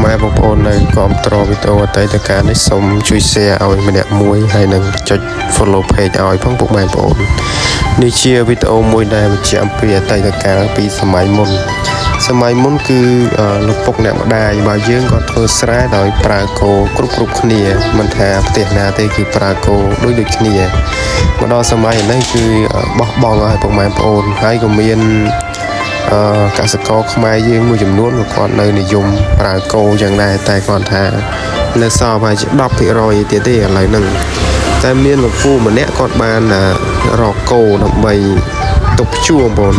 ម៉ែបងប្អូននៅគ្រប់ត្រវីដេអូអតីតកាលនេះសូមជួយ share ឲ្យម្នាក់មួយហើយនឹងចុច follow page ឲ្យផងពុកម៉ែបងប្អូននេះជាវីដេអូមួយដែលបញ្ជាក់អំពីអតីតកាលពីសម័យមុនគឺលោកពុកអ្នកម្ដាយរបស់យើងគាត់ធ្វើស្រែដោយប្រើគោគ្រប់គ្នាមិនថាផ្ទះណាទេគឺប្រើគោដូចគ្នាមកដល់សម័យនេះគឺបោះបង់ឲ្យពុកម៉ែបងប្អូនហើយក៏មានកសិករខ្មែរយើងមួយចំនួនក៏គាត់នៅនិយមប្រើគោយ៉ាងដែរតែគាត់ថានៅសល់ប្រហែលជា 10% ទៀតទេឥឡូវហ្នឹងតែមានលោកពូម្នាក់គាត់បានរកគោដើម្បីទុកភ្ជួរបងប្អូន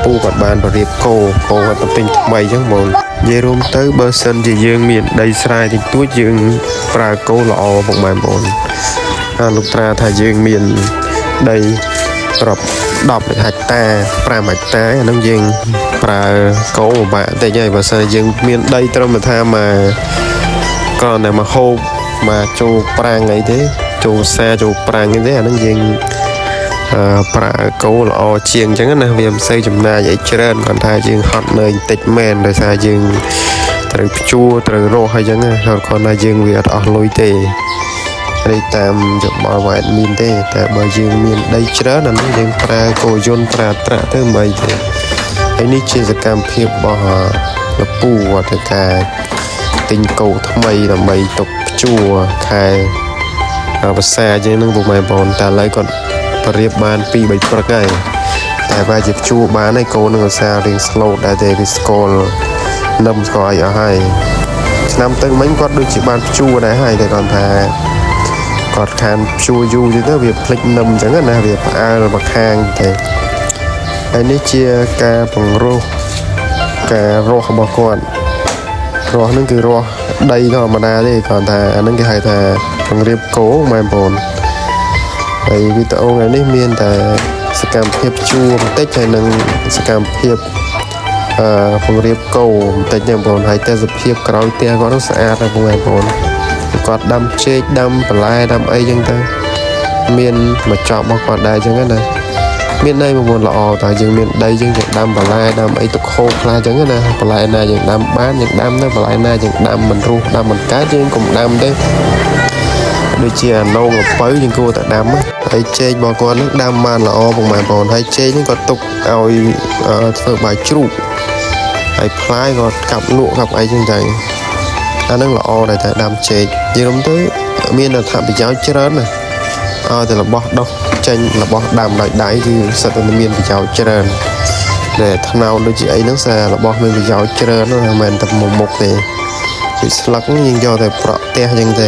ពូគាត់បានបរៀបគោគាត់ទៅទិញថ្មីអញ្ចឹងបងនិយាយរួមទៅបើសិនជាយើងមានដីស្រែតិចតួចយើងប្រើគោល្អពុកម៉ែបងប្អូនលោកត្រាថាយើងមានដីរាប់10ហិកតា5ហិកតាអាហ្នឹងយើងប្រើគោបាក់តិចហើយបើសិនយើងមានដីត្រឹមថាមកគ្រាន់តែមកហូបមកចូលប្រាំងអីទេចូលសាចូលប្រាំងអីទេអាហ្នឹងយើងប្រើគោល្អជាងអញ្ចឹងណាវាមិនសូវចំណាយអីច្រើនគាត់ថាយើងហត់នៅបន្តិចមែនដោយសារយើងត្រូវភ្ជួរត្រូវរស់អីចឹងណាគាត់ថាយើងវាអត់អស់លុយទេនេះតាមយោបល់វ៉ែតមានទេតែបើយើងមានដីច្រើនអានេះយើងប្រើគោយន្តប្រើត្រាក់ទៅមិនទេហើយនេះជាសកម្មភាពរបស់លោកពូគាត់ថាទិញគោថ្មីដើម្បីទុកភ្ជួរខែភាសាជាងនឹងពុកម៉ែបងប្អូនតែឥឡូវគាត់បរៀបបាន 2-3 ព្រឹកហើយតែបើជាភ្ជួរបានហើយគោនឹងភាសារៀង slow ដែរទេវាស្គាល់នឹមស្គាល់អីអស់ហើយឆ្នាំទៅមិញគាត់ដូចជាបានភ្ជួរដែរហើយតែគាត់ថាគាត់ខានភ្ជួរយូរទៅវាភ្លេចនឹមអញ្ចឹងណាវាផ្អើលមកខាងទេហើយនេះជាការបង្រោះការរស់របស់គាត់រស់ហ្នឹងគឺរស់ដីធម្មតាទេគាត់ថាអាហ្នឹងគេហៅថាបង្រៀបគោម៉ែបងប្អូនហើយវីដេអូថ្ងៃនេះមានតែសកម្មភាពជួរបន្តិចហើយនឹងសកម្មភាពបង្រៀបគោបន្តិចទេបងប្អូនហើយតែសភាពក្រោយផ្ទះគាត់នោះស្អាតណាស់បងប្អូនគាត់ដាំចេកដាំបន្លែដាំអីចឹងទៅមានមកចប់របស់គាត់ដែរចឹងណាមានន័យបងប្អូនល្អតើយើងមានដីយើងដាំបន្លែដាំអីទឹកខោខ្លះចឹងណាបន្លែណាយើងដាំបានយើងដាំទៅបន្លែណាយើងដាំមិនរស់ដាំមិនកើតយើងកុំដាំទេដូចជាអាណូងល្ពៅយើងគួរតែដាំហើយចេករបស់គាត់នឹងដាំបានល្អបងប្អូនហើយចេកនេះគាត់ទុកឲ្យធ្វើបាយជ្រូកហើយផ្លែគាត់កាប់លក់កាប់អីចឹងទៅអានឹងល្អដែរតែដាំចេកនិយាយរំទៅមានអត្ថប្រយោជន៍ច្រើនណាស់ឲ្យតែរបស់ដុះចេញរបស់ដាំដោយដៃគឺសិតតែមានប្រយោជន៍ច្រើនដែលថ្នោតដូចជាអីហ្នឹងសាររបស់មានប្រយោជន៍ច្រើនណាស់មិនមែនតែមុខទេពីស្លឹកយើងយកតែប្រក់ផ្ទះចឹងទេ